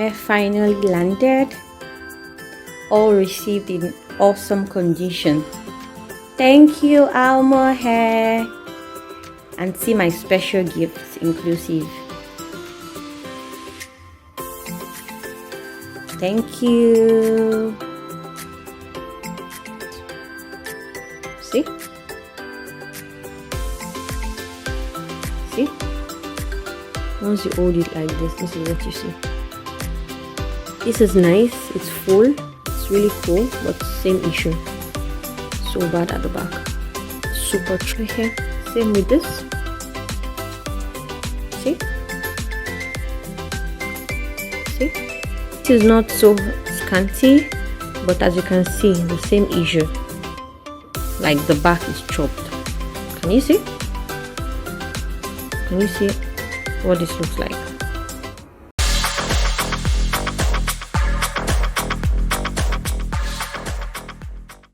hair finally landed, all received in awesome condition. Thank you, Almar hair, and see my special gifts inclusive. Thank you. See? See? Once you hold it like this is what you see. This is nice, it's full, it's really cool, but same issue. So bad at the back. Super true hair. Same with this. See? See? It is not so scanty, but as you can see, the same issue. Like the back is chopped. Can you see? Can you see what this looks like?